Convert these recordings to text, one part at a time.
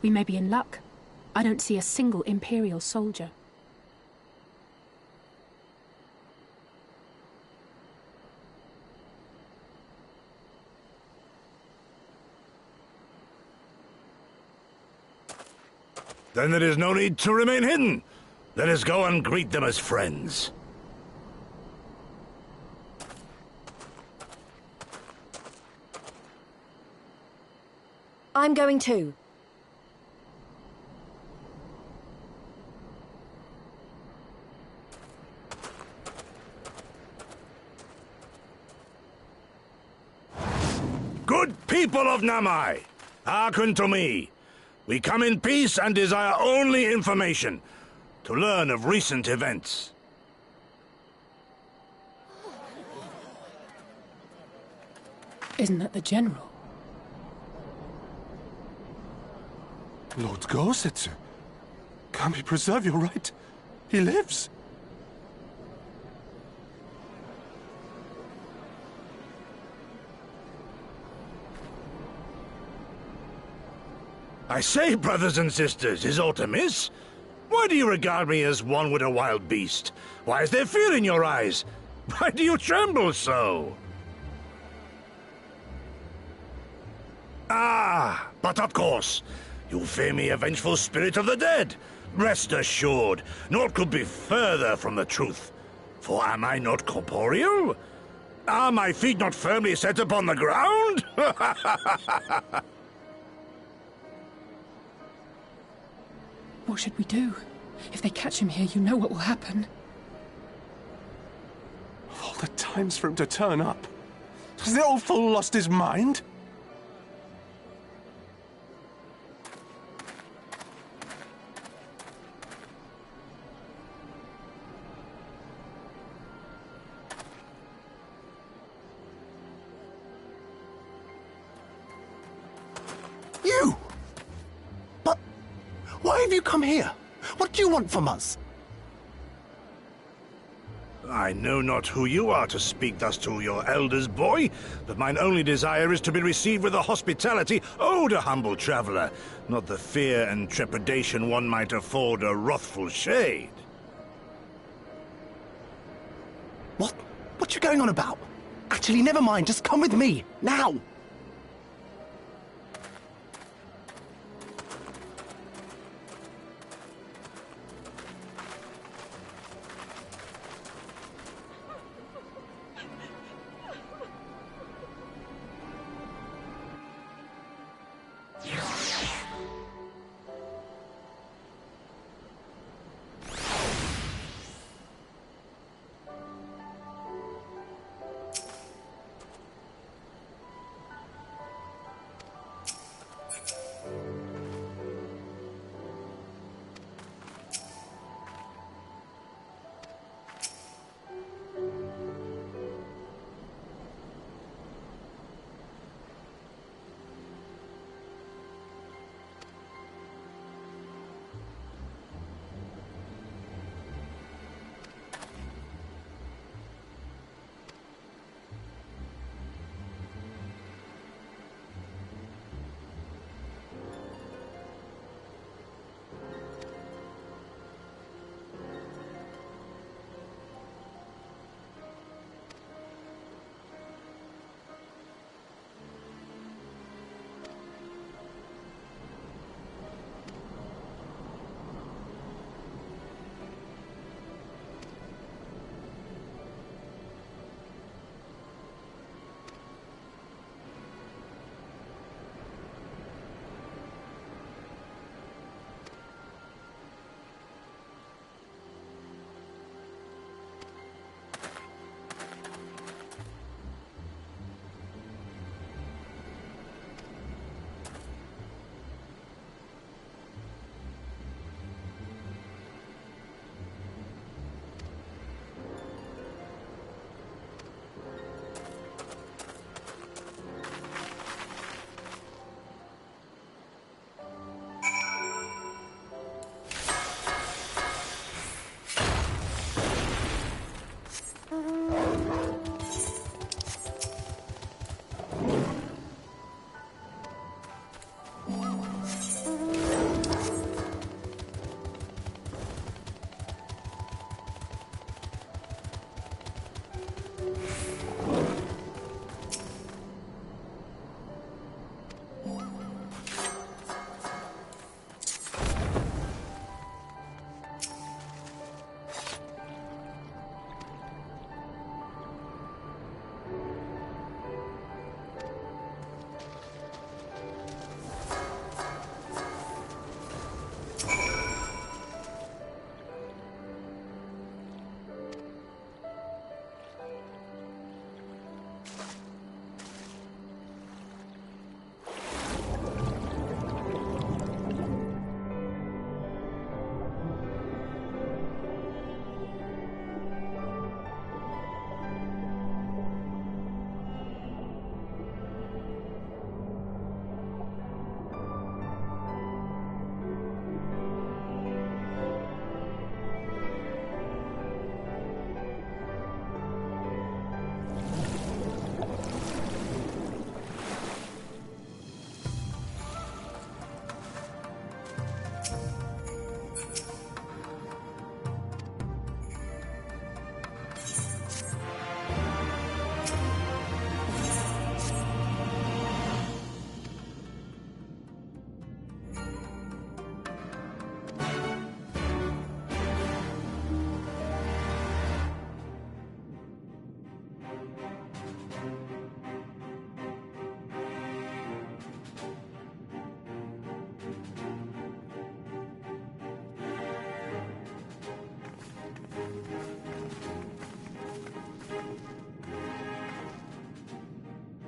We may be in luck. I don't see a single Imperial soldier. Then there is no need to remain hidden. Let us go and greet them as friends. I'm going too. Good people of Namai, hearken to me. We come in peace and desire only information, to learn of recent events. Isn't that the General? Lord Gorsetsu, Kami preserve your right. He lives. I say, brothers and sisters, is aught amiss? Why do you regard me as one with a wild beast? Why is there fear in your eyes? Why do you tremble so? Ah, but of course, you fear me, a vengeful spirit of the dead. Rest assured, naught could be further from the truth. For am I not corporeal? Are my feet not firmly set upon the ground? What should we do? If they catch him here, you know what will happen. Of all the times for him to turn up, has the old fool lost his mind? You! But why have you come here? What do you want from us? I know not who you are to speak thus to your elders, boy, but mine only desire is to be received with the hospitality owed a humble traveler, not the fear and trepidation one might afford a wrathful shade. What you going on about? Actually, never mind, just come with me, now!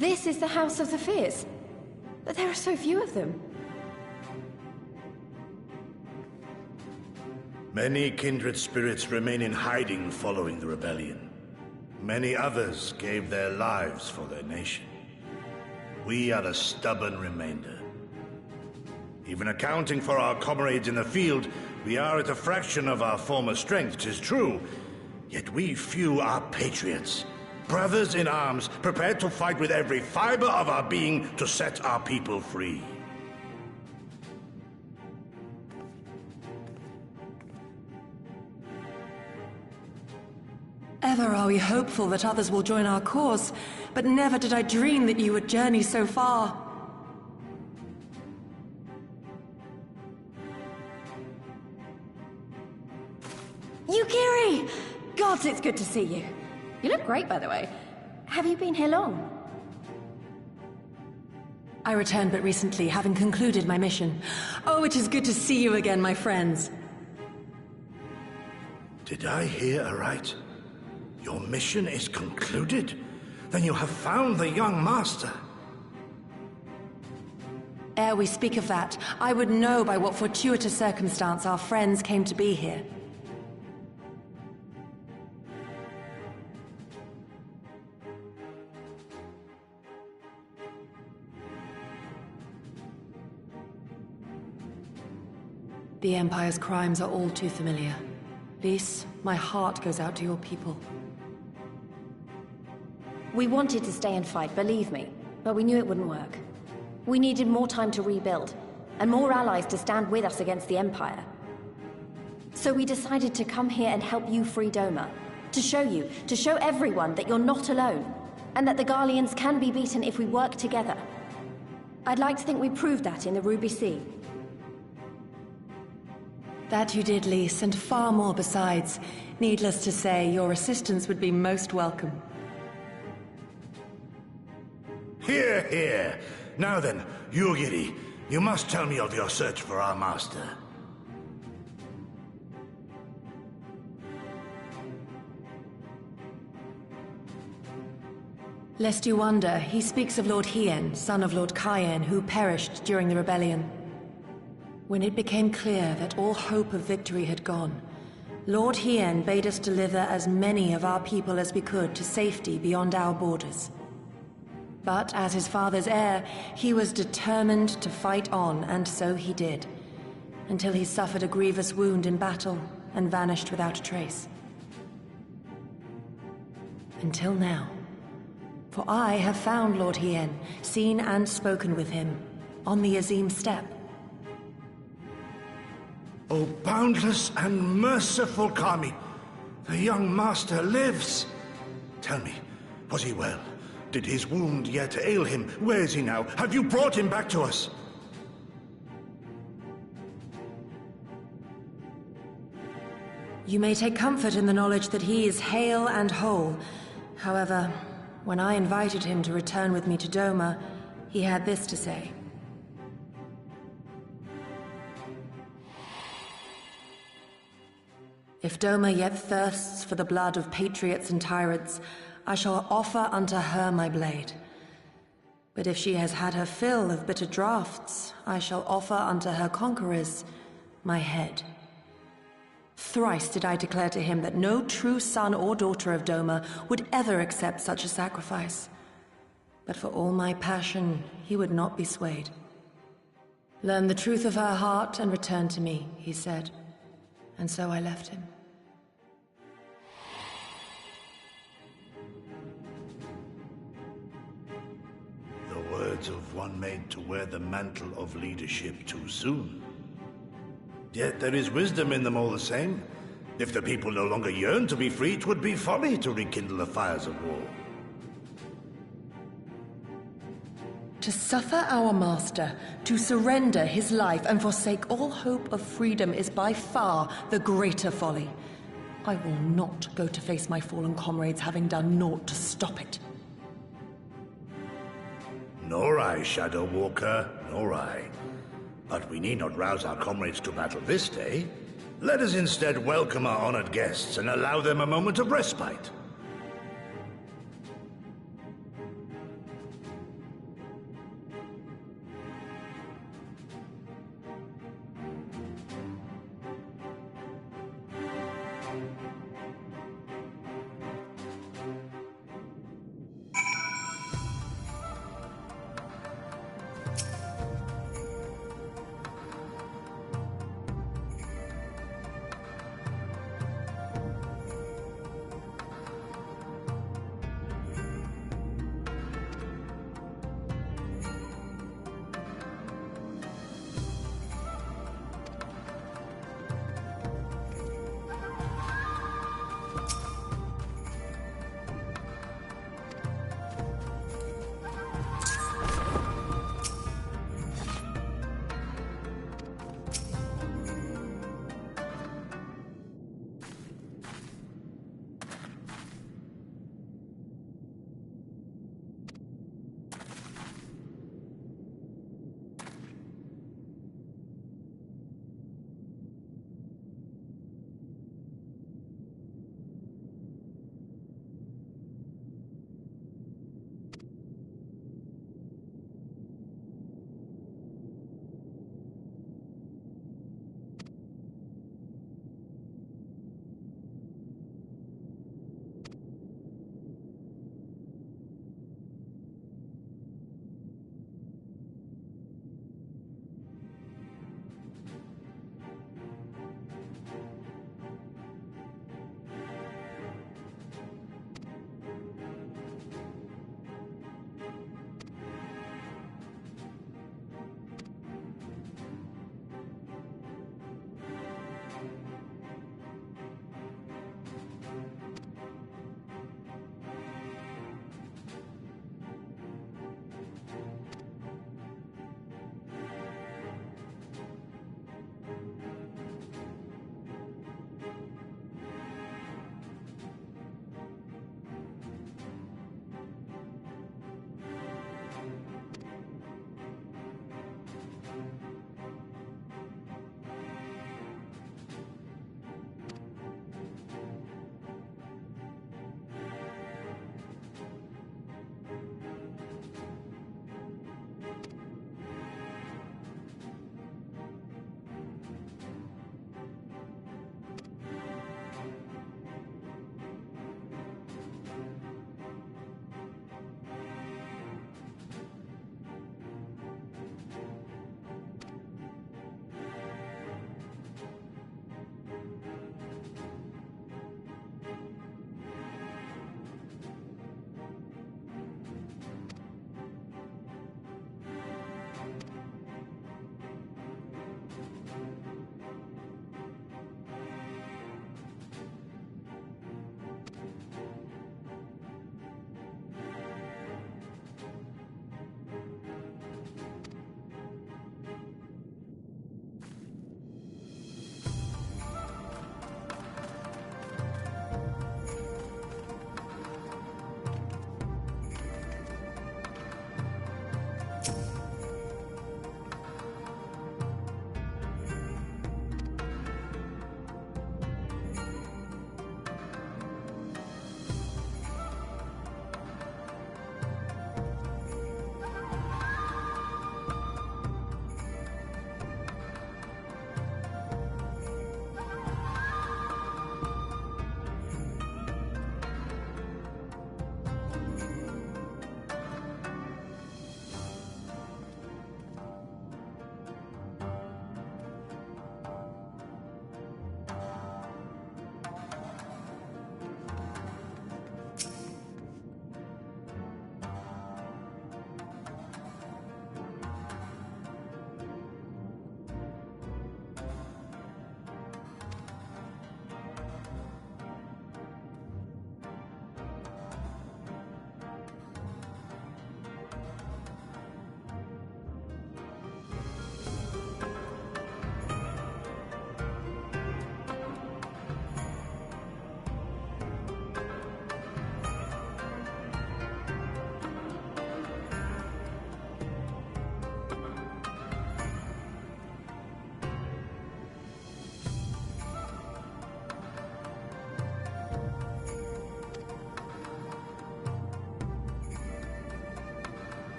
This is the House of the Fears. But there are so few of them. Many kindred spirits remain in hiding following the rebellion. Many others gave their lives for their nation. We are the stubborn remainder. Even accounting for our comrades in the field, we are at a fraction of our former strength, 'tis true. Yet we few are patriots. Brothers in arms, prepared to fight with every fiber of our being to set our people free. Ever are we hopeful that others will join our cause, but never did I dream that you would journey so far. Yukiri! Gods, it's good to see you. You look great, by the way. Have you been here long? I returned but recently, having concluded my mission. Oh, it is good to see you again, my friends. Did I hear aright? Your mission is concluded? Then you have found the young master. Ere we speak of that, I would know by what fortuitous circumstance our friends came to be here. The Empire's crimes are all too familiar. Lys, my heart goes out to your people. We wanted to stay and fight, believe me, but we knew it wouldn't work. We needed more time to rebuild, and more allies to stand with us against the Empire. So we decided to come here and help you free Doma. To show everyone that you're not alone, and that the Garleans can be beaten if we work together. I'd like to think we proved that in the Ruby Sea. That you did, Lys, and far more besides. Needless to say, your assistance would be most welcome. Hear, hear. Now then, Yugiri, you must tell me of your search for our master. Lest you wonder, he speaks of Lord Hien, son of Lord Cayenne, who perished during the rebellion. When it became clear that all hope of victory had gone, Lord Hien bade us deliver as many of our people as we could to safety beyond our borders. But as his father's heir, he was determined to fight on, and so he did, until he suffered a grievous wound in battle and vanished without a trace. Until now. For I have found Lord Hien, seen and spoken with him, on the Azim steppe. O boundless and merciful Kami, the young master lives. Tell me, was he well? Did his wound yet ail him? Where is he now? Have you brought him back to us? You may take comfort in the knowledge that he is hale and whole. However, when I invited him to return with me to Doma, he had this to say. If Doma yet thirsts for the blood of patriots and tyrants, I shall offer unto her my blade. But if she has had her fill of bitter draughts, I shall offer unto her conquerors my head. Thrice did I declare to him that no true son or daughter of Doma would ever accept such a sacrifice. But for all my passion, he would not be swayed. Learn the truth of her heart and return to me, he said. And so I left him. The words of one made to wear the mantle of leadership too soon. Yet there is wisdom in them all the same. If the people no longer yearn to be free, 'twould be folly to rekindle the fires of war. To suffer our master, to surrender his life and forsake all hope of freedom is by far the greater folly. I will not go to face my fallen comrades having done naught to stop it. Nor I, Shadow Walker, nor I. But we need not rouse our comrades to battle this day. Let us instead welcome our honored guests and allow them a moment of respite.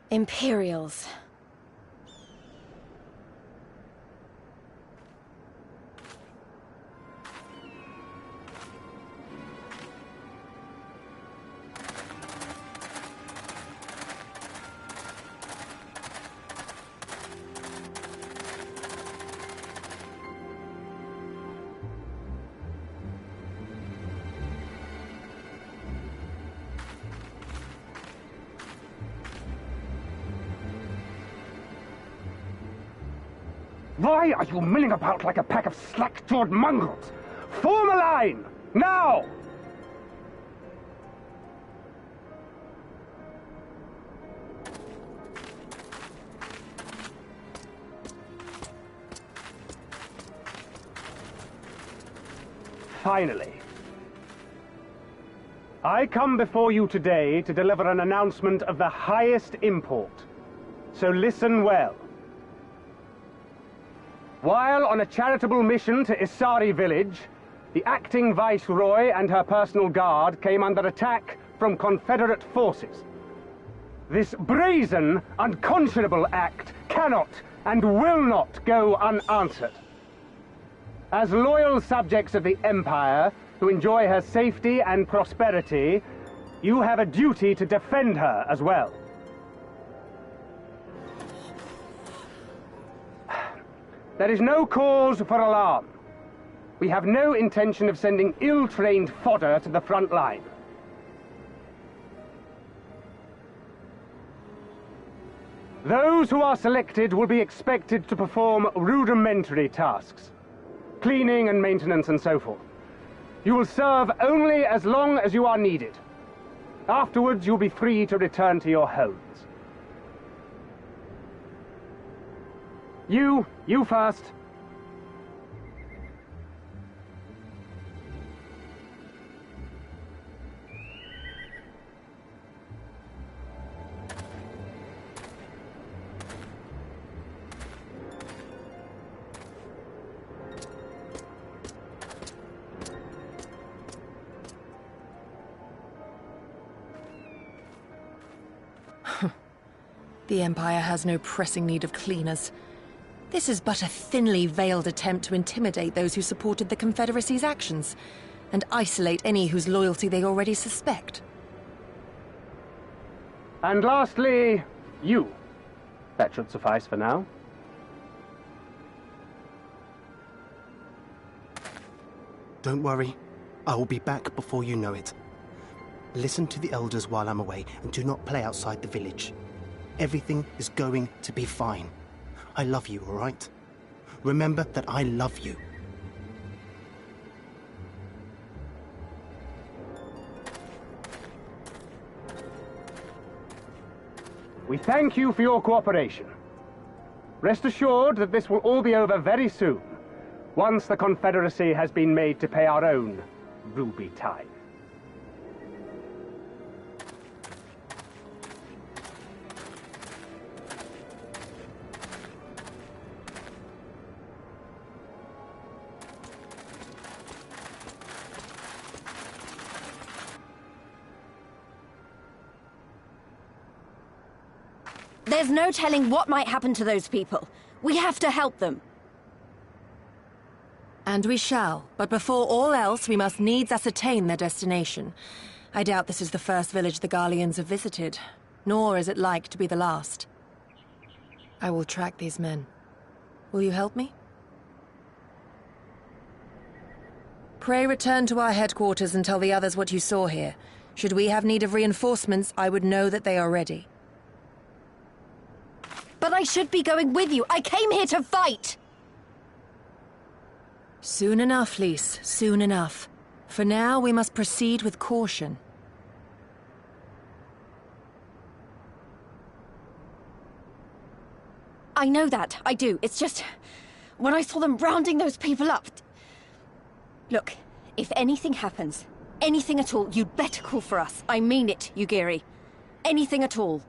Imperials. Why are you milling about like a pack of slack-jawed mongrels? Form a line! Now! Finally. I come before you today to deliver an announcement of the highest import. So listen well. While on a charitable mission to Isari village, the acting Viceroy and her personal guard came under attack from Confederate forces. This brazen, unconscionable act cannot and will not go unanswered. As loyal subjects of the Empire, who enjoy her safety and prosperity, you have a duty to defend her as well. There is no cause for alarm. We have no intention of sending ill-trained fodder to the front line. Those who are selected will be expected to perform rudimentary tasks, cleaning and maintenance and so forth. You will serve only as long as you are needed. Afterwards, you'll be free to return to your homes. You first. The Empire has no pressing need of cleaners. This is but a thinly veiled attempt to intimidate those who supported the Confederacy's actions, and isolate any whose loyalty they already suspect. And lastly, you. That should suffice for now. Don't worry. I will be back before you know it. Listen to the elders while I'm away, and do not play outside the village. Everything is going to be fine. I love you, all right? Remember that I love you. We thank you for your cooperation. Rest assured that this will all be over very soon, once the Confederacy has been made to pay our own ruby tithe. There's no telling what might happen to those people. We have to help them. And we shall, but before all else, we must needs ascertain their destination. I doubt this is the first village the Garleans have visited, nor is it like to be the last. I will track these men. Will you help me? Pray return to our headquarters and tell the others what you saw here. Should we have need of reinforcements, I would know that they are ready. But I should be going with you. I came here to fight! Soon enough, Lys. Soon enough. For now, we must proceed with caution. I know that. I do. It's just... when I saw them rounding those people up... Look, if anything happens, anything at all, you'd better call for us. I mean it, Yugiri. Anything at all.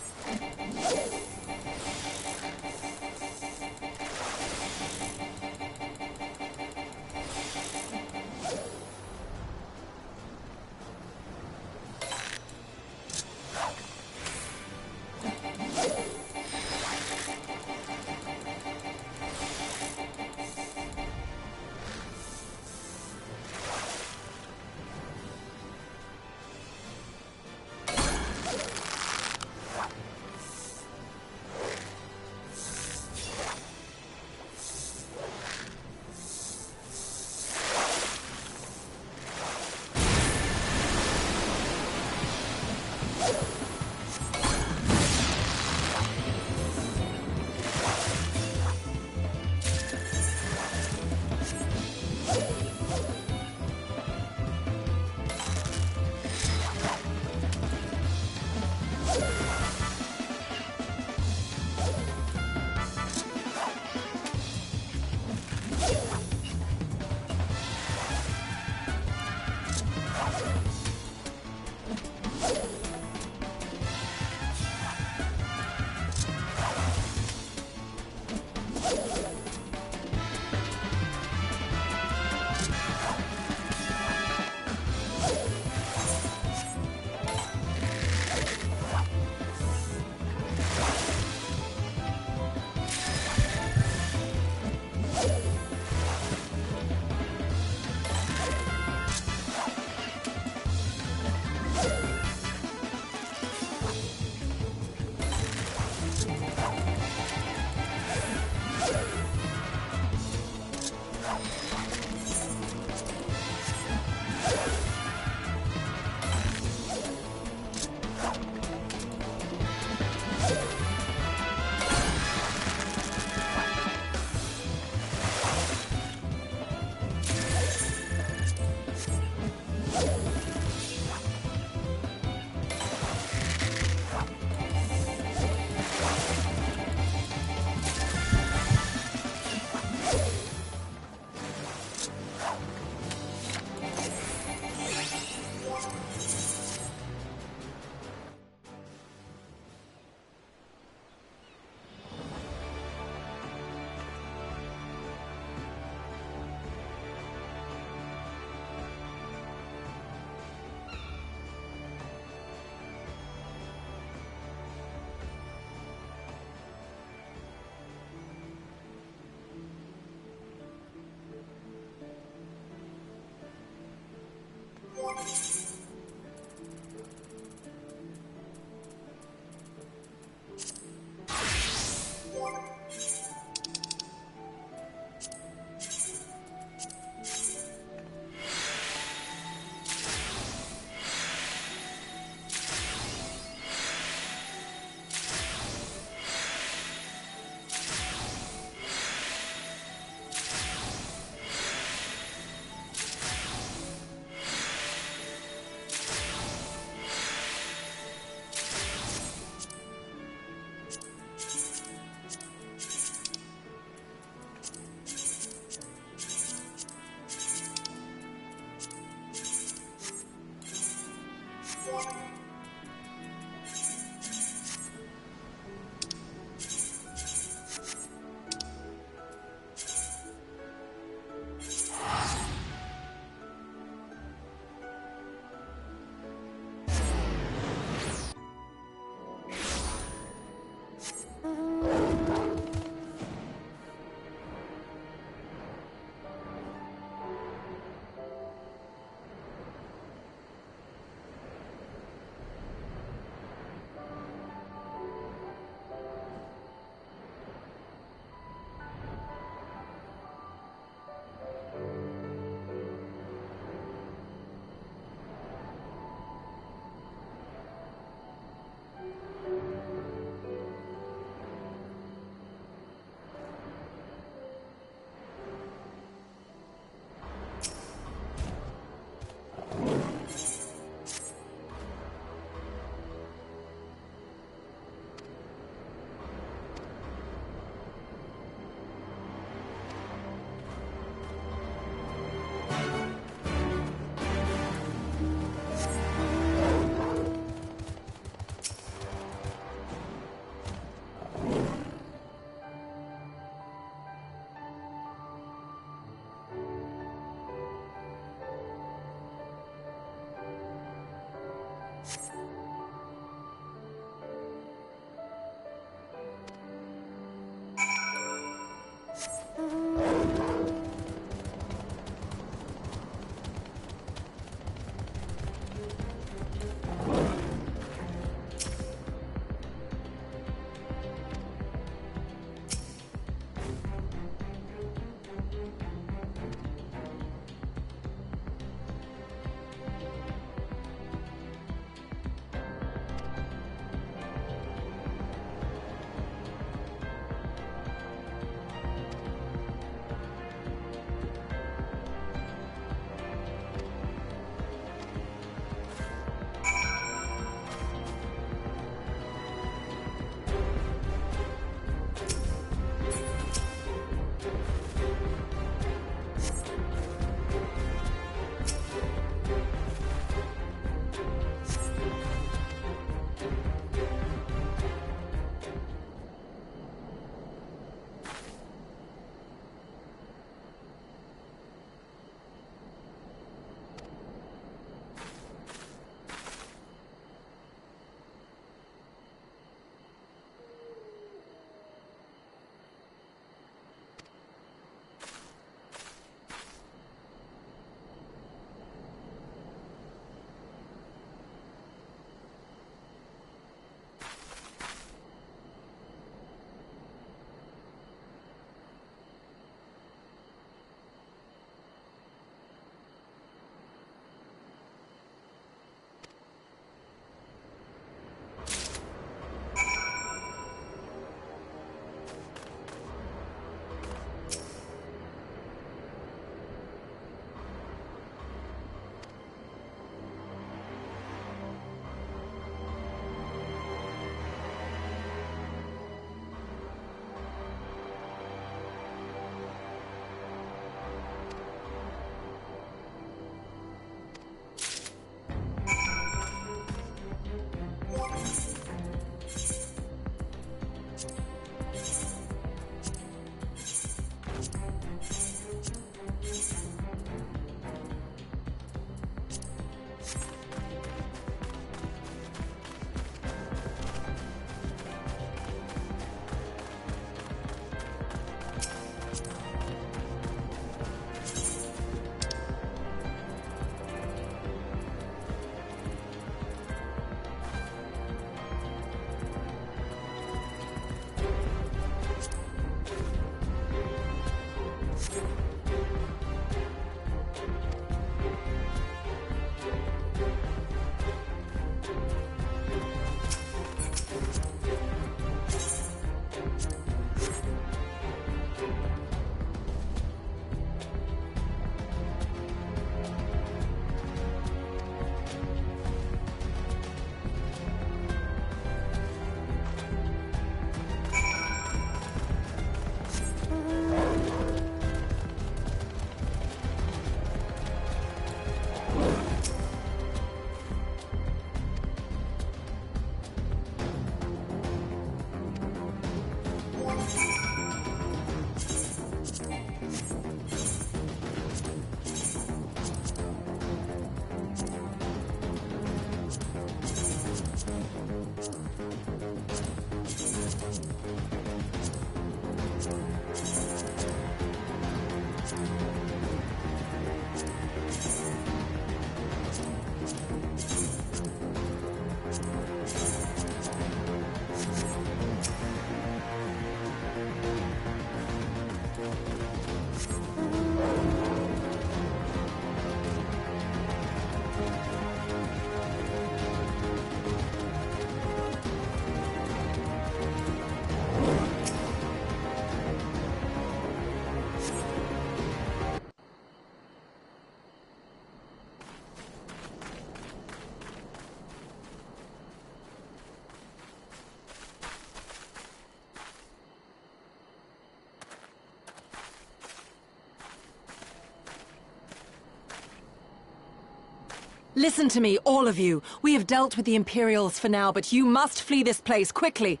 Listen to me, all of you. We have dealt with the Imperials for now, but you must flee this place, quickly.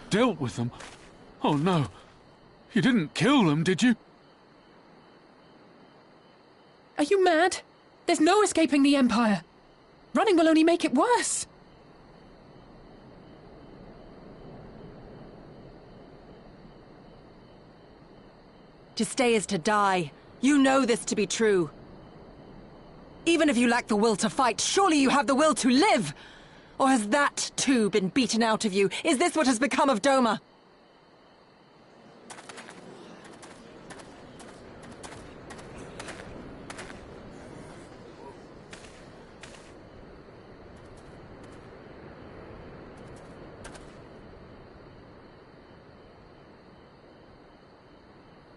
Dealt with them? Oh no. You didn't kill them, did you? Are you mad? There's no escaping the Empire. Running will only make it worse. To stay is to die. You know this to be true. Even if you lack the will to fight, surely you have the will to live! Or has that, too, been beaten out of you? Is this what has become of Doma?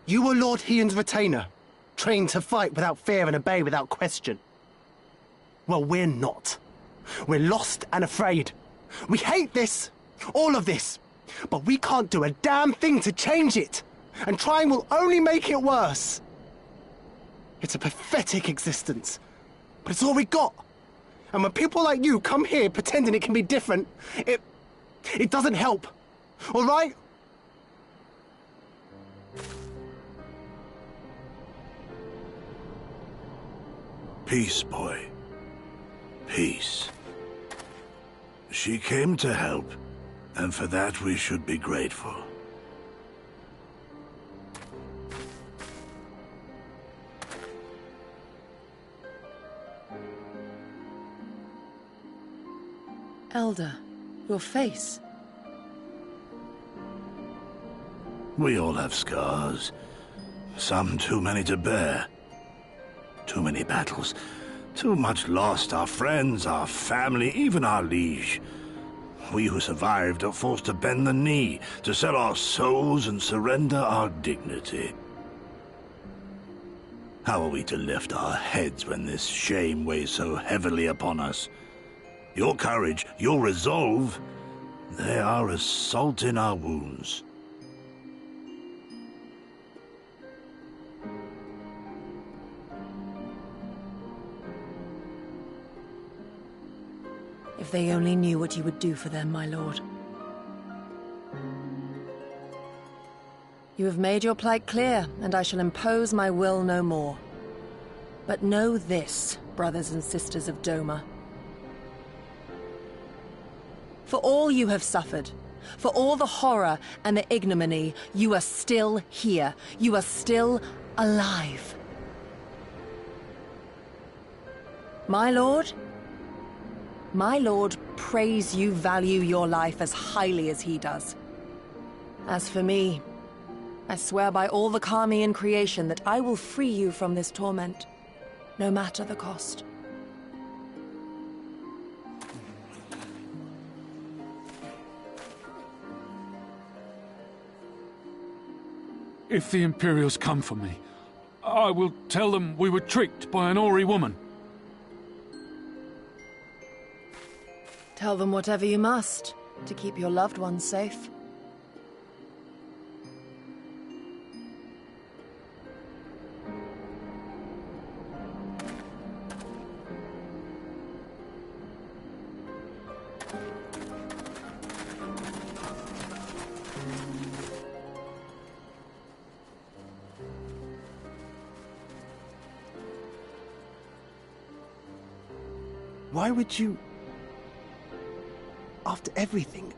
You were Lord Hion's retainer, trained to fight without fear and obey without question. Well, we're not. We're lost and afraid. We hate this, all of this, but we can't do a damn thing to change it, and trying will only make it worse. It's a pathetic existence, but it's all we got. And when people like you come here pretending it can be different, it doesn't help, all right? Peace, boy. Peace. She came to help, and for that we should be grateful. Elder, your face. We all have scars. Some too many to bear. Too many battles. Too much lost. Our friends, our family, even our liege. We who survived are forced to bend the knee, to sell our souls and surrender our dignity. How are we to lift our heads when this shame weighs so heavily upon us? Your courage, your resolve, they are as salt in our wounds. If they only knew what you would do for them, my lord. You have made your plight clear, and I shall impose my will no more. But know this, brothers and sisters of Doma. For all you have suffered, for all the horror and the ignominy, you are still here. You are still alive. My lord prays you value your life as highly as he does. As for me, I swear by all the Kami in creation that I will free you from this torment, no matter the cost. If the Imperials come for me, I will tell them we were tricked by an Ori woman. Tell them whatever you must, to keep your loved ones safe. Why would you... After everything?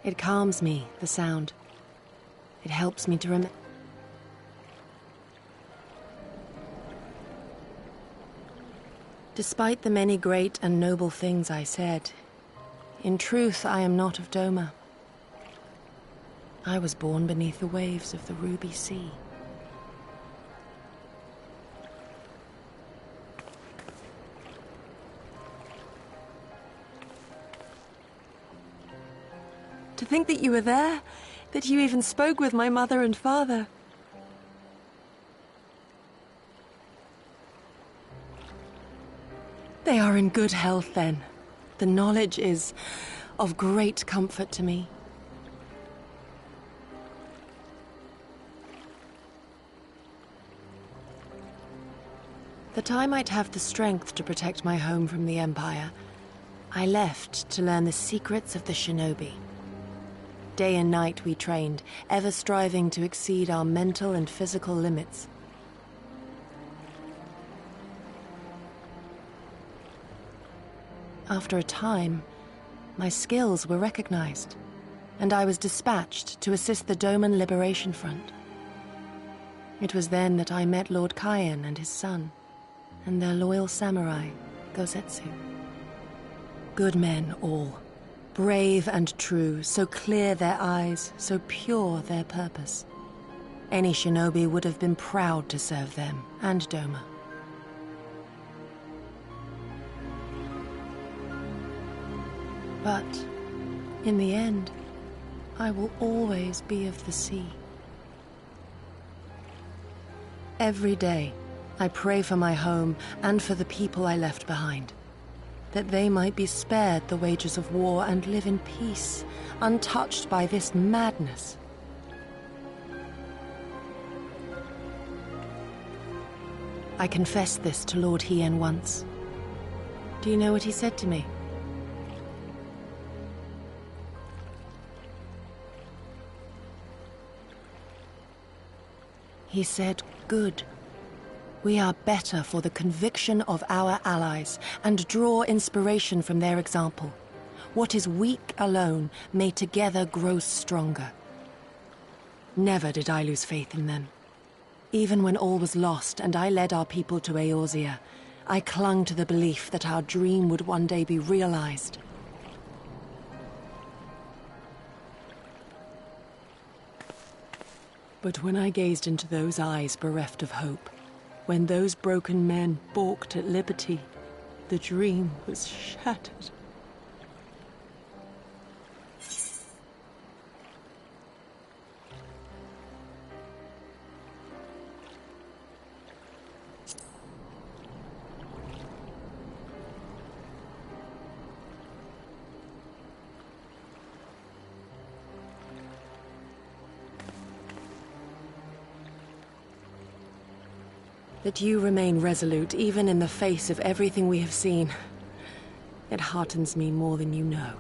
It calms me, the sound. It helps me to remember. Despite the many great and noble things I said, in truth I am not of Doma. I was born beneath the waves of the Ruby Sea. To think that you were there, that you even spoke with my mother and father. They are in good health, then. The knowledge is of great comfort to me. That I might have the strength to protect my home from the Empire, I left to learn the secrets of the shinobi. Day and night we trained, ever striving to exceed our mental and physical limits. After a time, my skills were recognized, and I was dispatched to assist the Doman Liberation Front. It was then that I met Lord Kaien and his son, and their loyal samurai, Gosetsu. Good men all. Brave and true, so clear their eyes, so pure their purpose. Any shinobi would have been proud to serve them, and Doma. But, in the end, I will always be of the sea. Every day, I pray for my home and for the people I left behind, that they might be spared the wages of war and live in peace, untouched by this madness. I confessed this to Lord Hien once. Do you know what he said to me? He said, "Good. We are better for the conviction of our allies, and draw inspiration from their example. What is weak alone may together grow stronger." Never did I lose faith in them. Even when all was lost and I led our people to Eorzea, I clung to the belief that our dream would one day be realized. But when I gazed into those eyes bereft of hope, when those broken men balked at liberty, the dream was shattered. That you remain resolute even in the face of everything we have seen. It heartens me more than you know.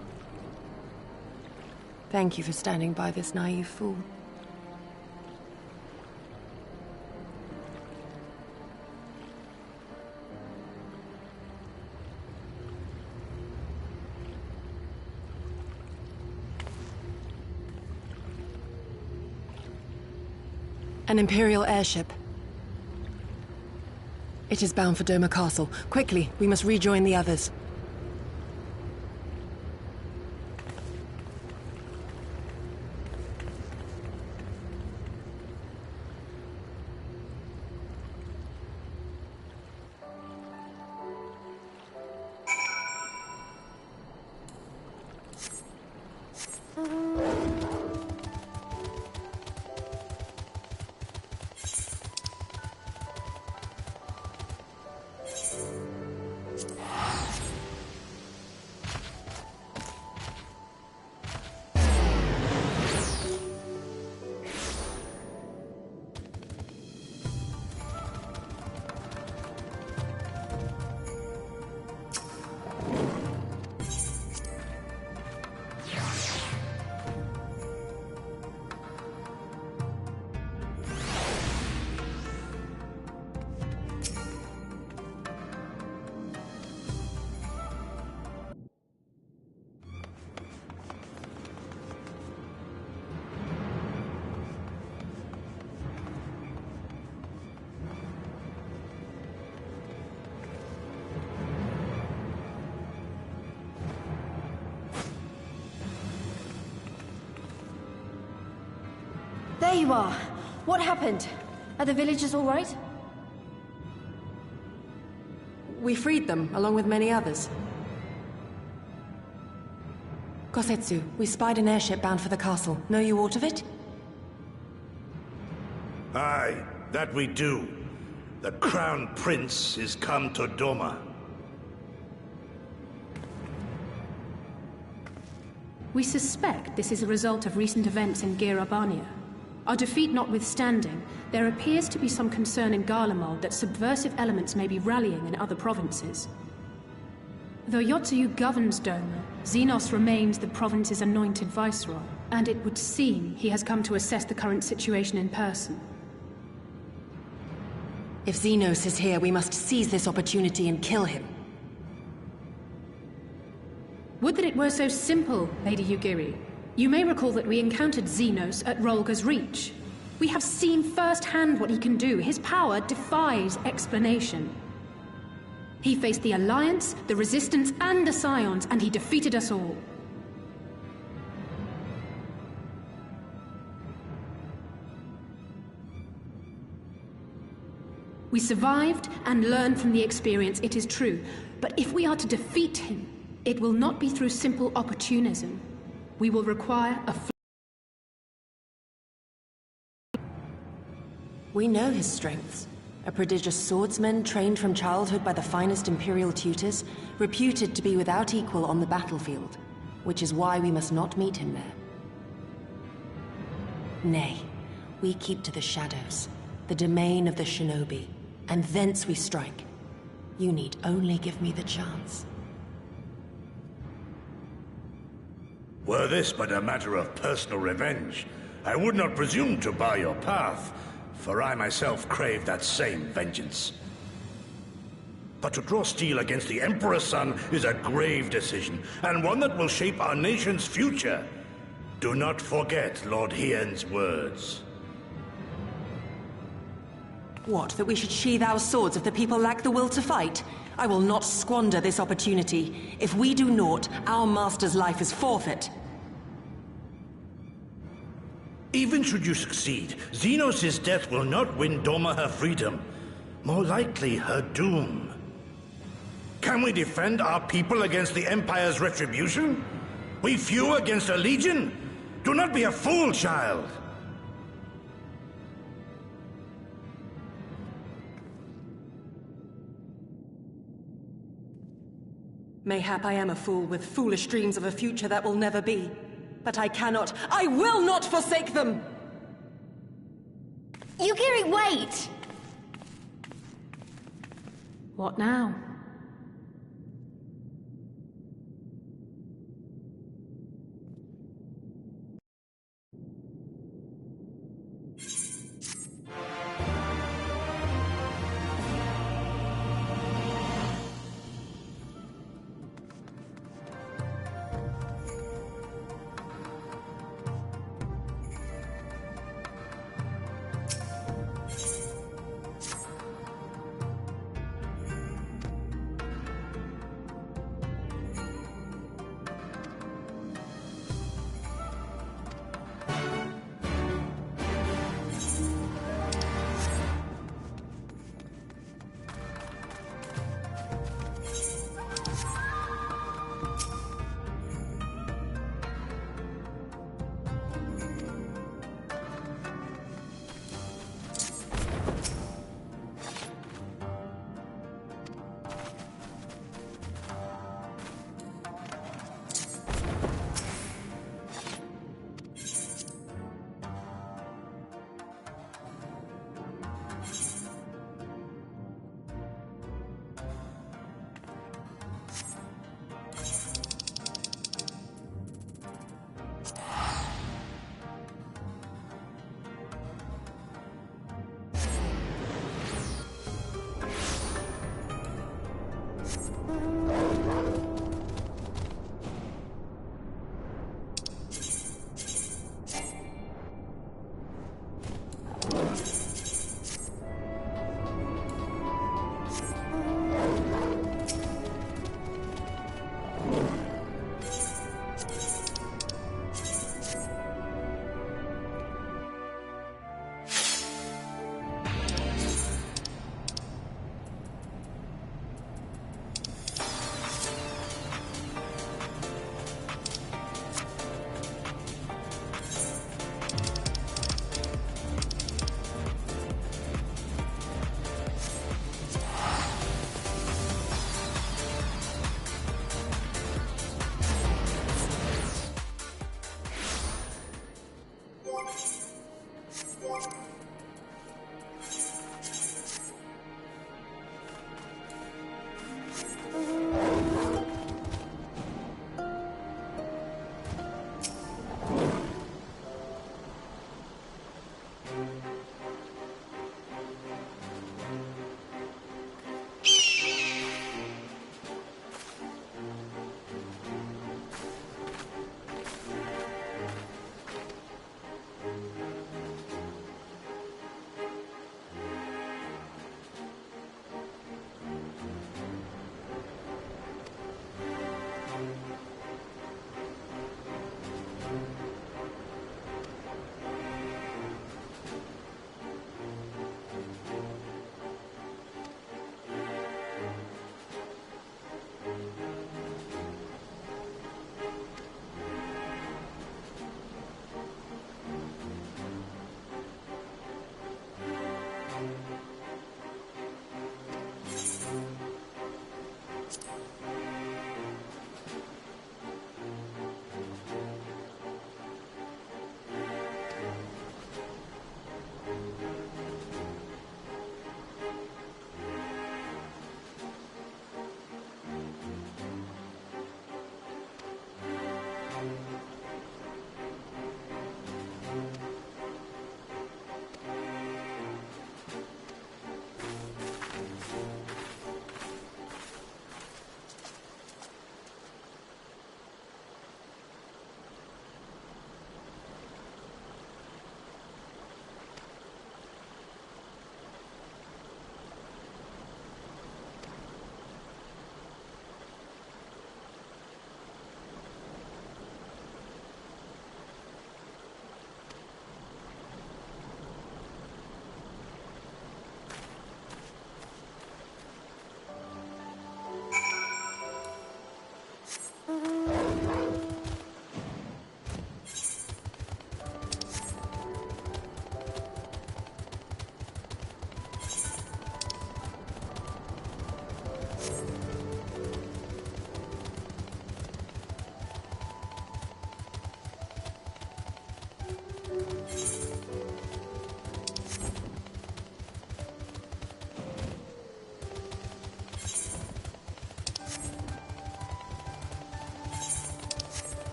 Thank you for standing by this naive fool. An Imperial airship. It is bound for Doma Castle. Quickly, we must rejoin the others. you are. What happened? Are the villagers all right? We freed them, along with many others. Kosetsu, we spied an airship bound for the castle. Know you aught of it? Aye, that we do. The Crown Prince is come to Doma. We suspect this is a result of recent events in Gyr Urbania. Our defeat notwithstanding, there appears to be some concern in Garlemald that subversive elements may be rallying in other provinces. Though Yotsuyu governs Doma, Xenos remains the province's anointed viceroy, and it would seem he has come to assess the current situation in person. If Xenos is here, we must seize this opportunity and kill him. Would that it were so simple, Lady Yugiri. You may recall that we encountered Xenos at Rolga's Reach. We have seen firsthand what he can do. His power defies explanation. He faced the Alliance, the Resistance, and the Scions, and he defeated us all. We survived and learned from the experience, it is true. But if we are to defeat him, it will not be through simple opportunism. We will require a... We know his strengths. A prodigious swordsman trained from childhood by the finest Imperial tutors, reputed to be without equal on the battlefield, which is why we must not meet him there. Nay, we keep to the shadows, the domain of the shinobi, and thence we strike. You need only give me the chance. Were this but a matter of personal revenge, I would not presume to bar your path, for I myself crave that same vengeance. But to draw steel against the Emperor's son is a grave decision, and one that will shape our nation's future. Do not forget Lord Hien's words. What, that we should sheathe our swords if the people lack the will to fight? I will not squander this opportunity. If we do naught, our master's life is forfeit. Even should you succeed, Xenos' death will not win Doma her freedom. More likely, her doom. Can we defend our people against the Empire's retribution? We few against a legion? Do not be a fool, child! Mayhap I am a fool with foolish dreams of a future that will never be. But I will not forsake them! Yugiri, wait! What now?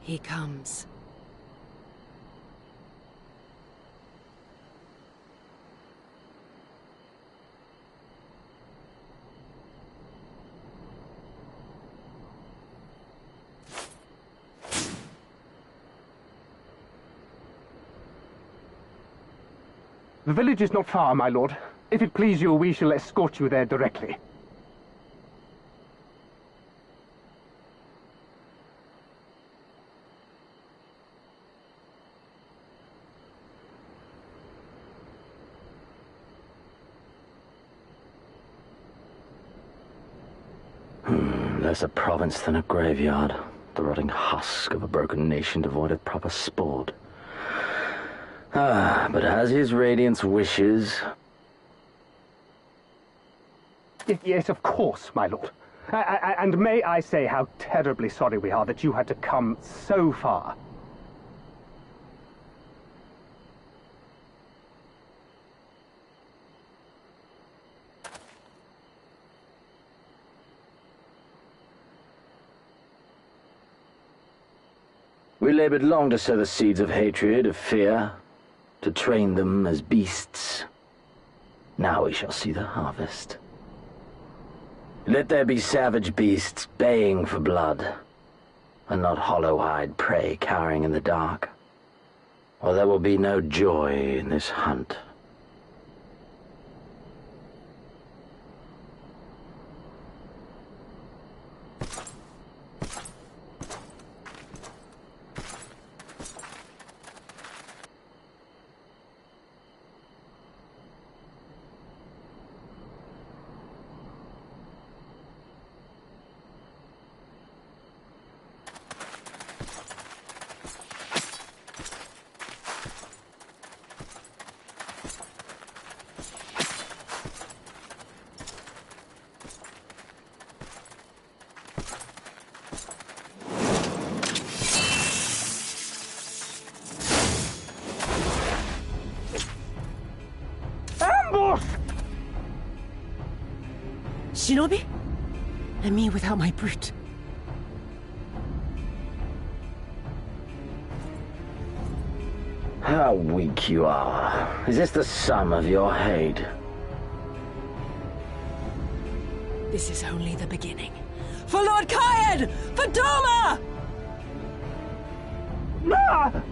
He comes. The village is not far, my lord. If it please you, we shall escort you there directly. Less a province than a graveyard. The rotting husk of a broken nation devoid of proper sport. But as his radiance wishes... Yes, of course, my lord. And may I say how terribly sorry we are that you had to come so far. We labored long to sow the seeds of hatred, of fear, to train them as beasts. Now we shall see the harvest. Let there be savage beasts baying for blood, and not hollow-eyed prey cowering in the dark, or there will be no joy in this hunt. Shinobi? And me without my brute. How weak you are. Is this the sum of your hate? This is only the beginning. For Lord Kayed! For Doma! Ah!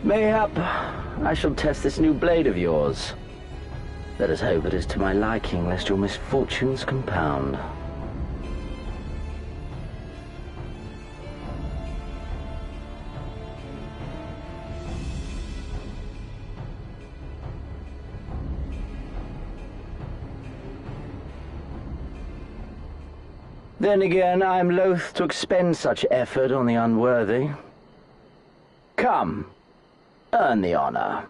Mayhap I shall test this new blade of yours. Let us hope it is to my liking, lest your misfortunes compound. Then again, I am loath to expend such effort on the unworthy. Come. Earn the honor.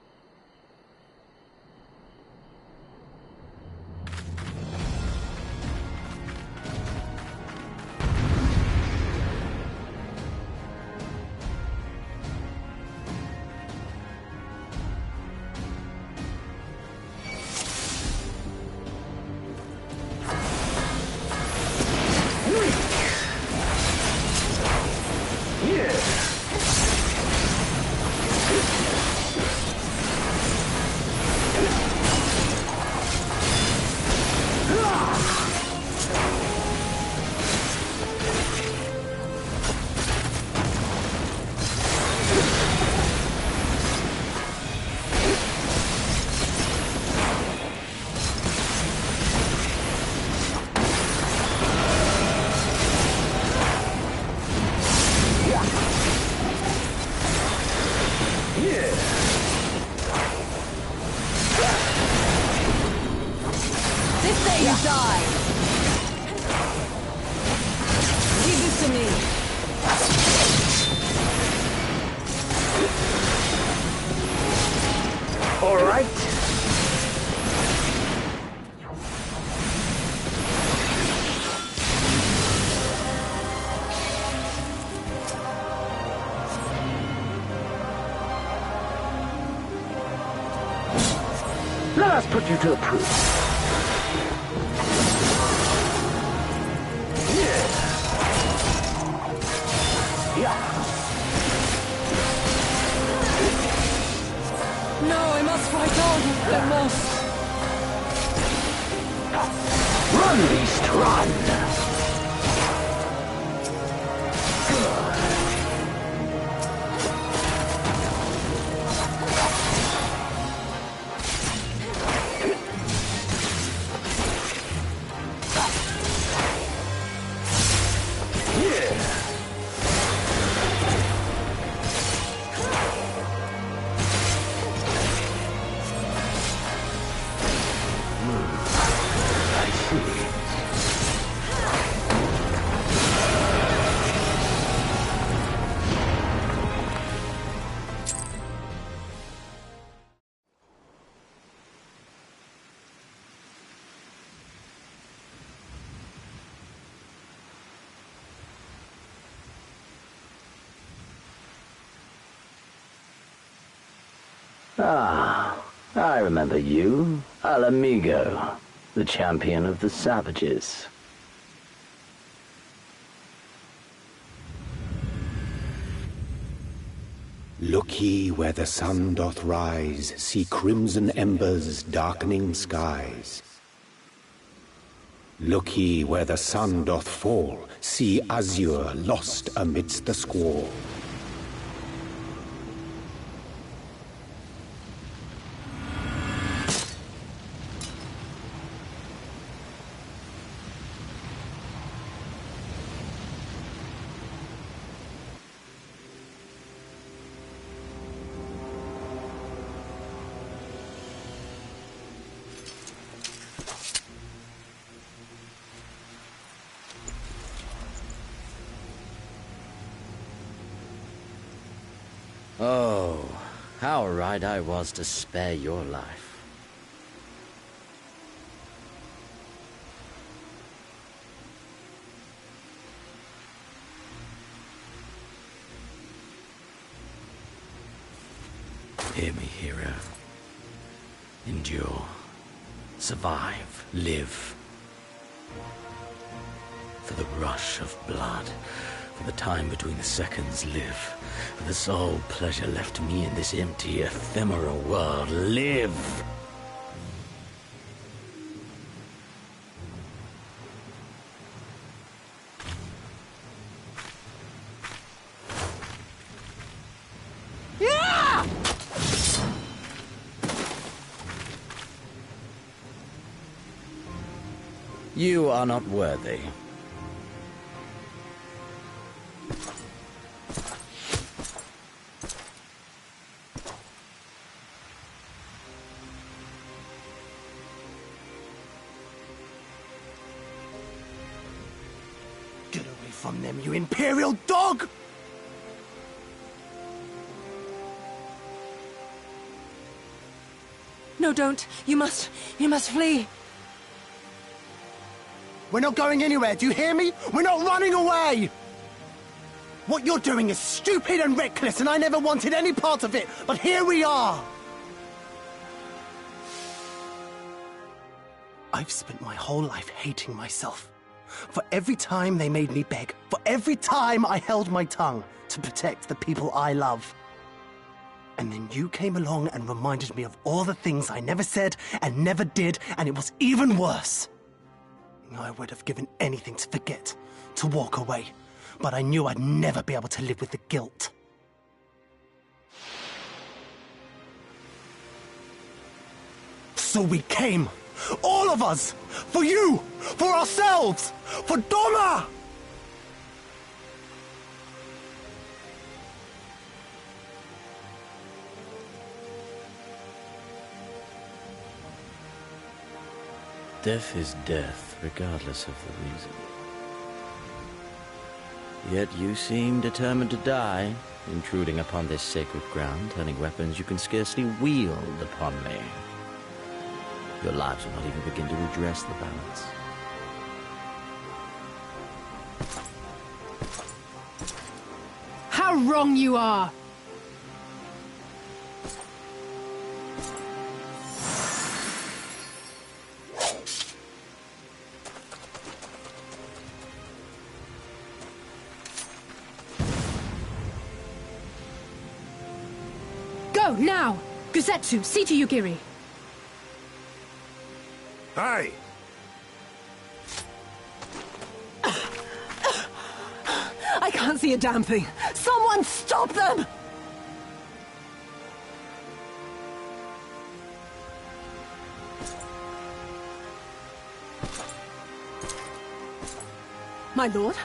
just put you to the proof. No, I must fight on. I must. Run, beast, run! Ah, I remember you. Al Amigo, the champion of the savages. Look ye where the sun doth rise, see crimson embers darkening skies. Look ye where the sun doth fall, see azure lost amidst the squall. Oh, how right I was to spare your life. Hear me, hero. Endure. Survive. Live. For the rush of blood. For the time between the seconds, live. For the sole pleasure left to me in this empty, ephemeral world, live! Yeah! You are not worthy. Get away from them, you Imperial dog! No, don't. You must flee. We're not going anywhere, do you hear me? We're not running away! What you're doing is stupid and reckless, and I never wanted any part of it, but here we are! I've spent my whole life hating myself. For every time they made me beg, for every time I held my tongue to protect the people I love. And then you came along and reminded me of all the things I never said and never did, and it was even worse. I would have given anything to forget, to walk away, but I knew I'd never be able to live with the guilt. So we came, all of us, for you, for ourselves, for Doma! Death is death, regardless of the reason. Yet you seem determined to die, intruding upon this sacred ground, turning weapons you can scarcely wield upon me. Your lives will not even begin to redress the balance. How wrong you are! Go, now! Gusetsu, see to Yugiri. Aye. I can't see a damn thing. Someone stop them! My lord?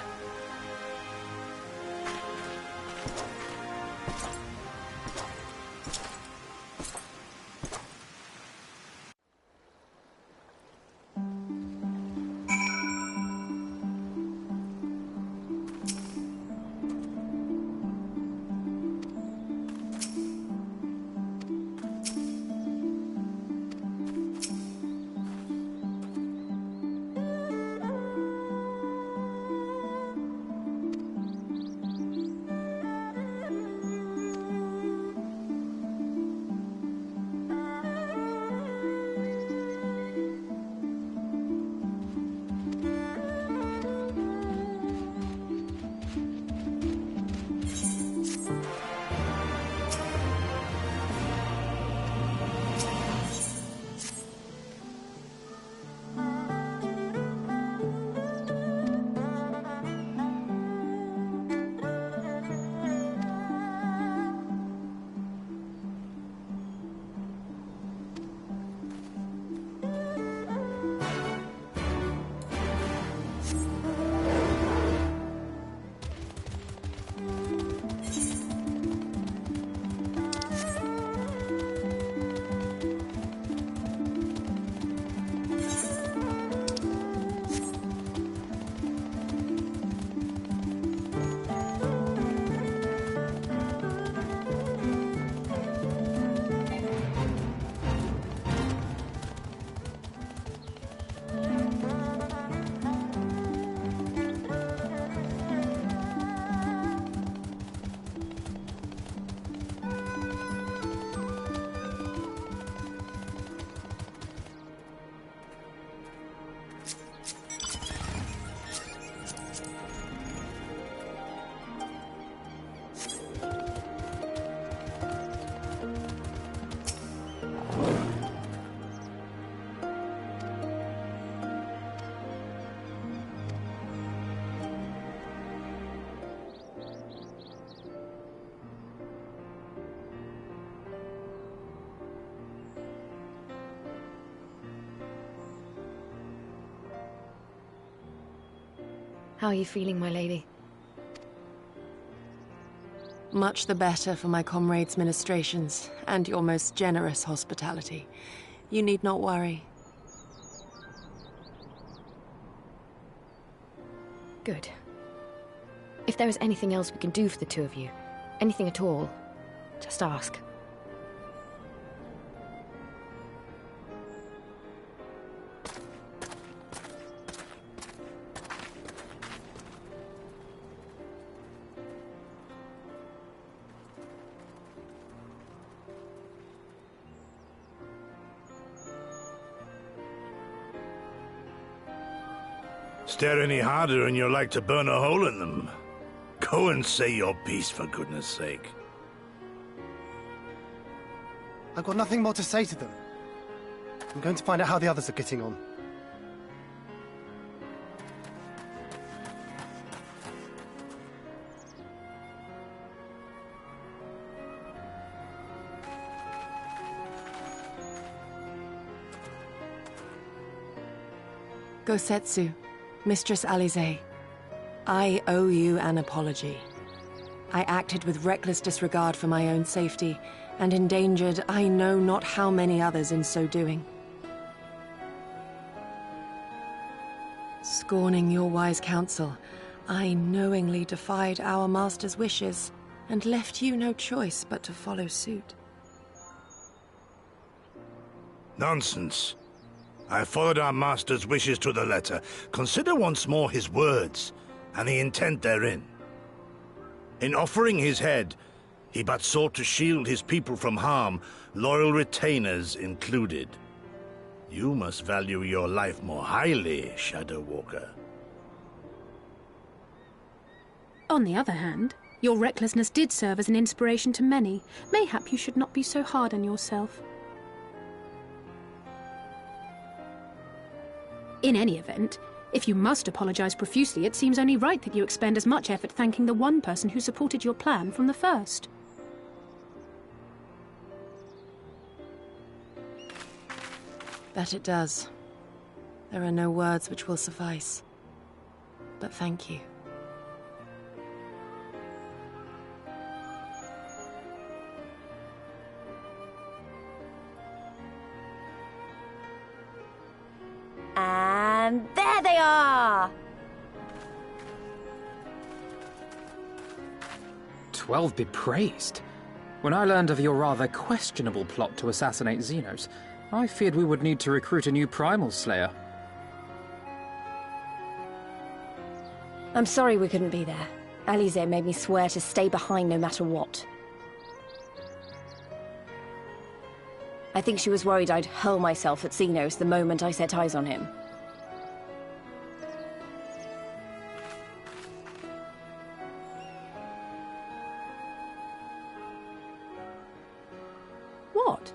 How are you feeling, my lady? Much the better for my comrades' ministrations, and your most generous hospitality. You need not worry. Good. If there is anything else we can do for the two of you, anything at all, just ask. Stare any harder and you're like to burn a hole in them. Go and say your piece, for goodness sake. I've got nothing more to say to them. I'm going to find out how the others are getting on. Gosetsu, Mistress Alisaie, I owe you an apology. I acted with reckless disregard for my own safety, and endangered I know not how many others in so doing. Scorning your wise counsel, I knowingly defied our master's wishes, and left you no choice but to follow suit. Nonsense. I followed our master's wishes to the letter. Consider once more his words, and the intent therein. In offering his head, he but sought to shield his people from harm, loyal retainers included. You must value your life more highly, Shadow Walker. On the other hand, Your recklessness did serve as an inspiration to many. Mayhap you should not be so hard on yourself. In any event, if you must apologize profusely, it seems only right that you expend as much effort thanking the one person who supported your plan from the first. That it does. There are no words which will suffice. But thank you. And there they are! 12 be praised. When I learned of your rather questionable plot to assassinate Xenos, I feared we would need to recruit a new Primal Slayer. I'm sorry we couldn't be there. Alisair made me swear to stay behind no matter what. I think she was worried I'd hurl myself at Xenos the moment I set eyes on him. What?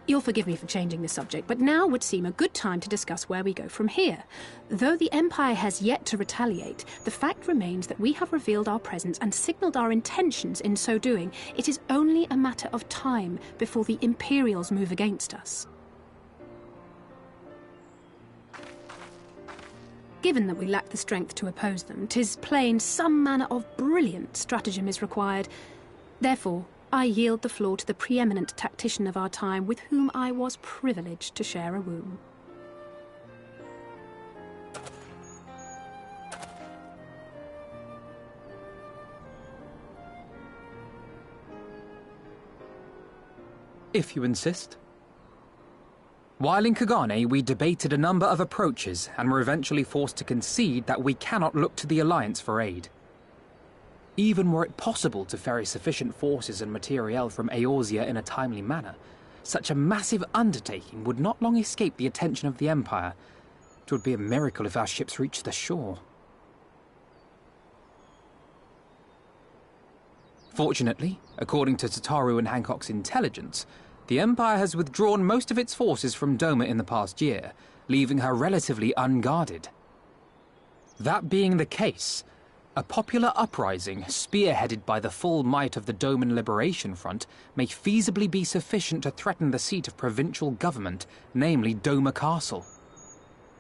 You'll forgive me for changing the subject, but now would seem a good time to discuss where we go from here. Though the Empire has yet to retaliate, the fact remains that we have revealed our presence and signaled our intentions in so doing. It is only a matter of time before the Imperials move against us. Given that we lack the strength to oppose them, 'tis plain some manner of brilliant stratagem is required. Therefore, I yield the floor to the preeminent tactician of our time, with whom I was privileged to share a room. If you insist. While in Kagane, we debated a number of approaches and were eventually forced to concede that we cannot look to the Alliance for aid. Even were it possible to ferry sufficient forces and materiel from Eorzea in a timely manner, such a massive undertaking would not long escape the attention of the Empire. It would be a miracle if our ships reached the shore. Fortunately, according to Tataru and Hancock's intelligence, the Empire has withdrawn most of its forces from Doma in the past year, leaving her relatively unguarded. That being the case, a popular uprising, spearheaded by the full might of the Doman Liberation Front, may feasibly be sufficient to threaten the seat of provincial government, namely Doma Castle.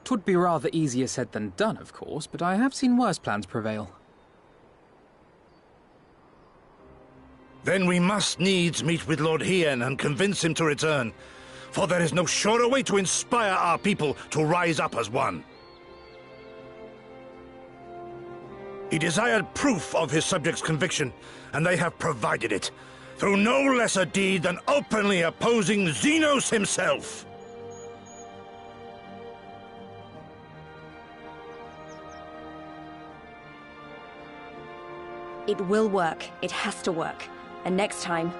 'Twould be rather easier said than done, of course, but I have seen worse plans prevail. Then we must needs meet with Lord Hien and convince him to return, for there is no surer way to inspire our people to rise up as one. He desired proof of his subjects' conviction, and they have provided it, through no less a deed than openly opposing Xenos himself. It will work. It has to work. And next time,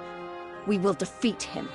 we will defeat him.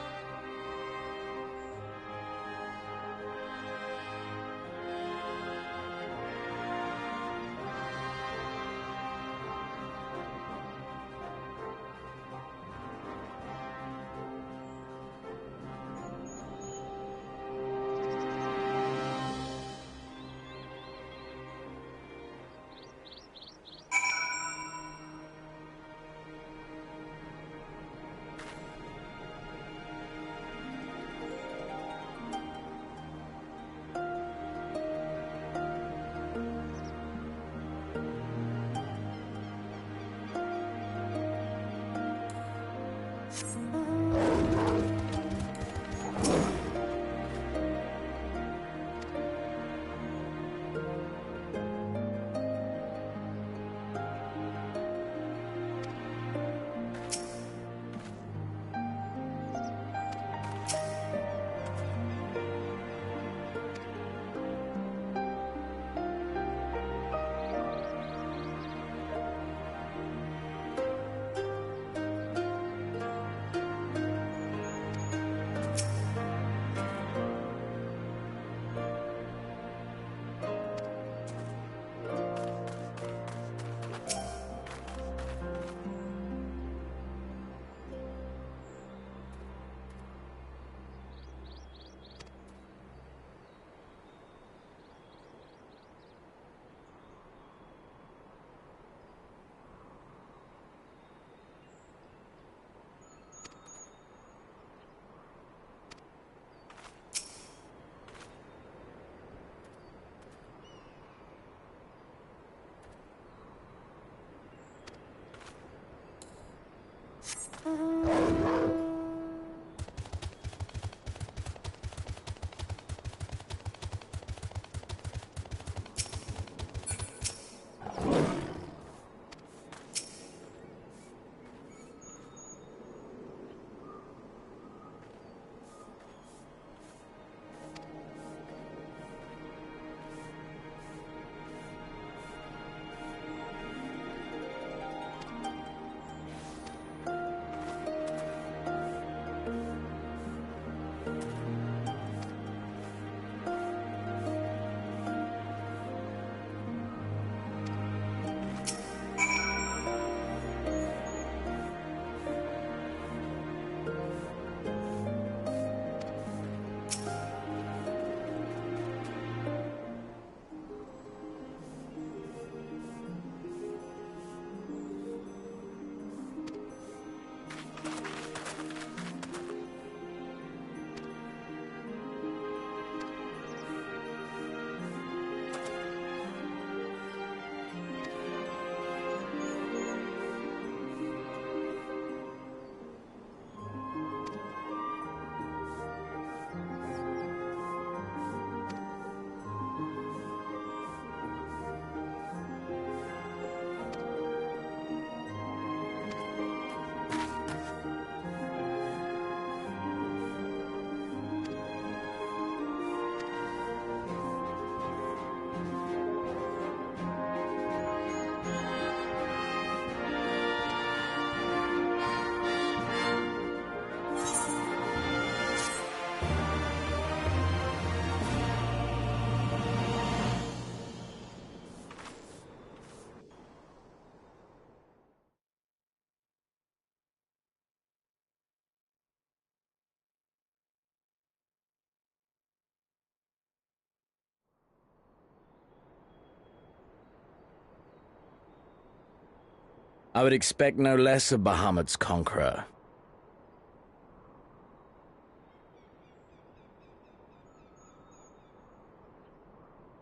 I would expect no less of Bahamut's conqueror.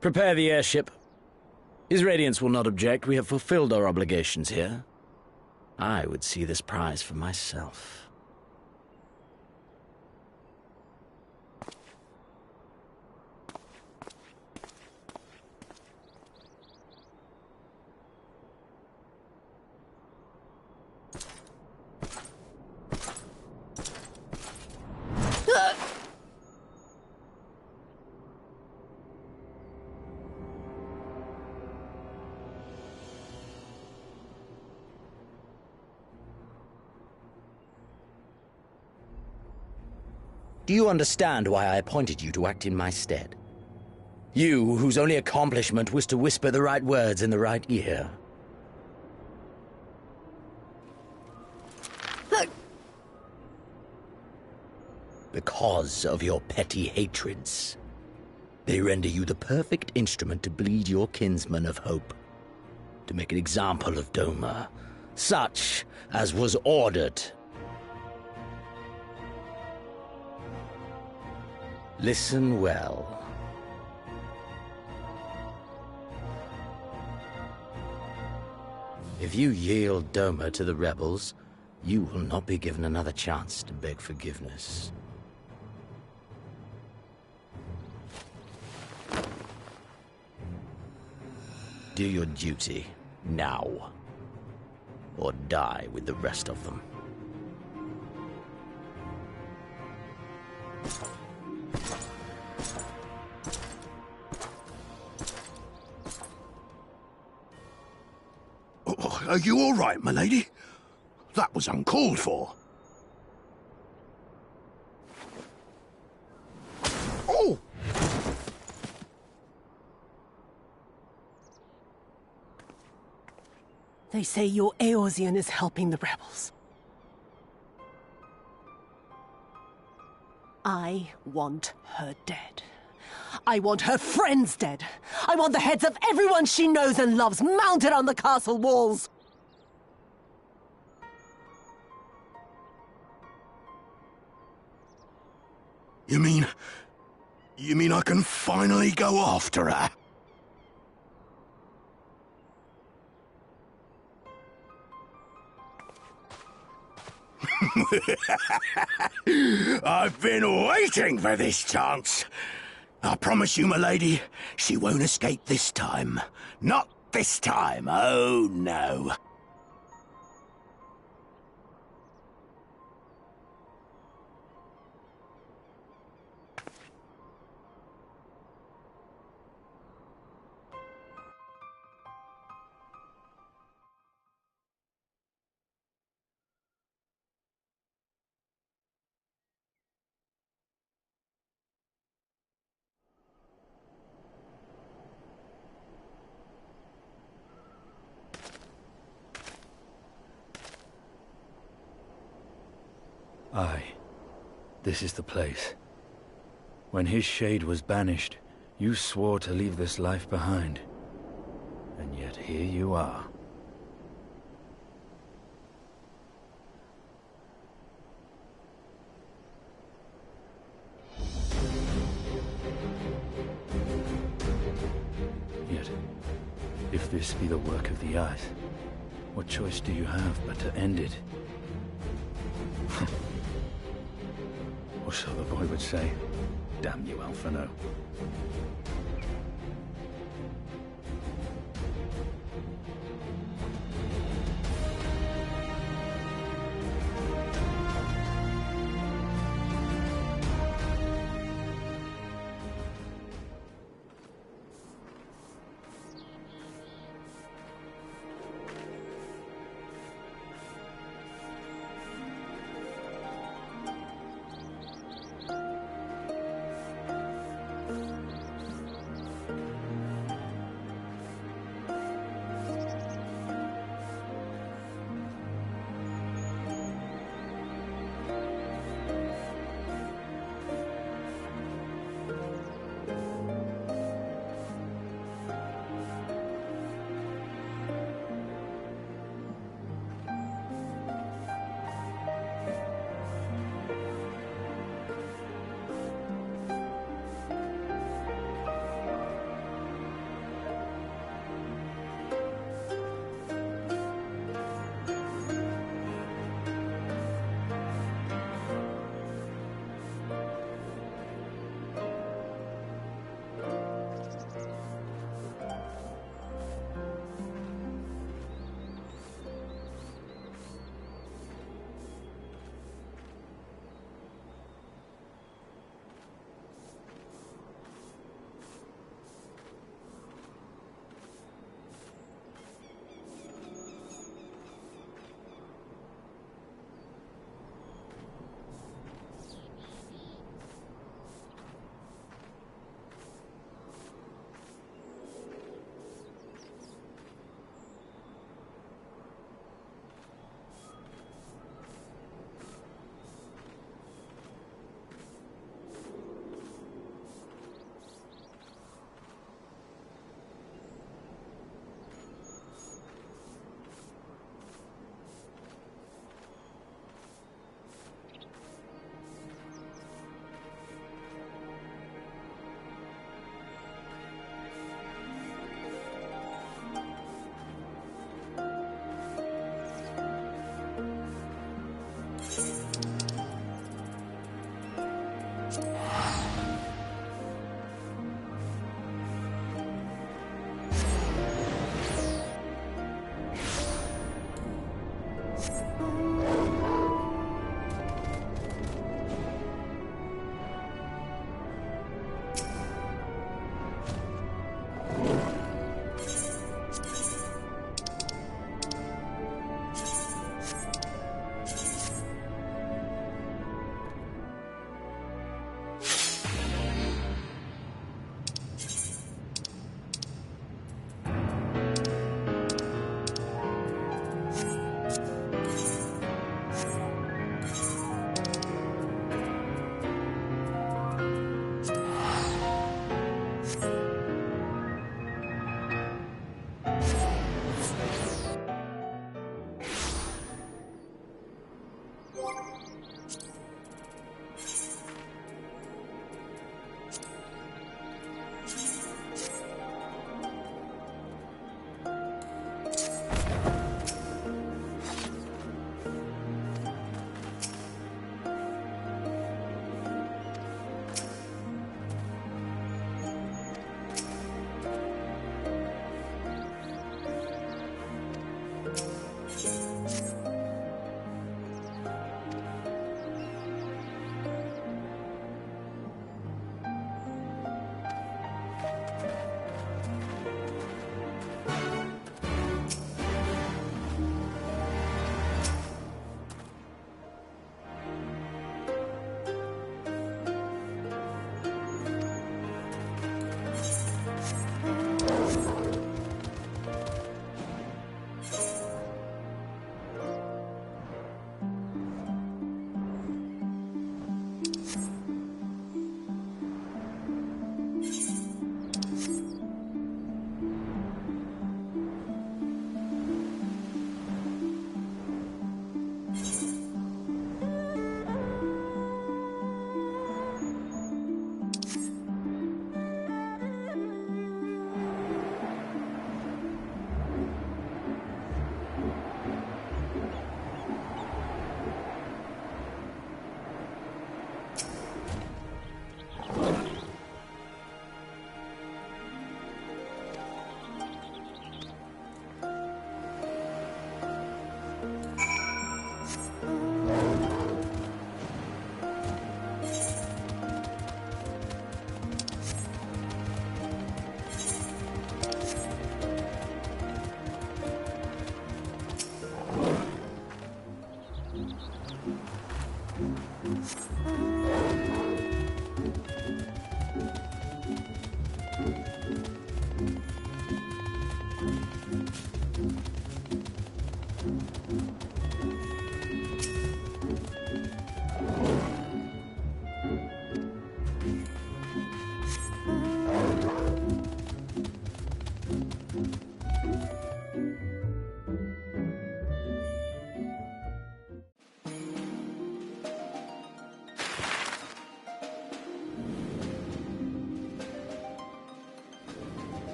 Prepare the airship. His Radiance will not object. We have fulfilled our obligations here. I would see this prize for myself. Do you understand why I appointed you to act in my stead? You, whose only accomplishment was to whisper the right words in the right ear. Because of your petty hatreds, they render you the perfect instrument to bleed your kinsman of hope, to make an example of Doma, such as was ordered. Listen well. If you yield Doma to the rebels, you will not be given another chance to beg forgiveness. Do your duty now, or die with the rest of them. Are you all right, my lady? That was uncalled for. Oh! They say your Eorzean is helping the rebels. I want her dead. I want her friends dead. I want the heads of everyone she knows and loves mounted on the castle walls. You mean I can finally go after her? I've been waiting for this chance. I promise you, my lady, she won't escape this time. Not this time, oh no. Aye, this is the place. When his shade was banished, you swore to leave this life behind. And yet here you are. Yet, if this be the work of the Eyes, what choice do you have but to end it? Or so the boy would say. Damn you, Alphinaud.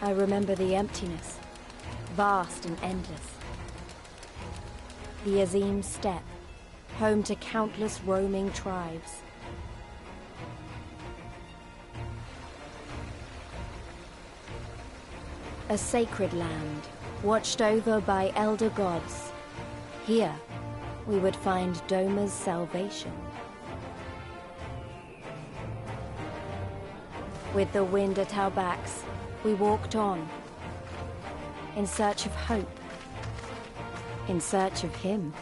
I remember the emptiness, vast and endless. The Azim Steppe, home to countless roaming tribes. A sacred land, watched over by elder gods. Here, we would find Doma's salvation. With the wind at our backs, we walked on, in search of hope, in search of him.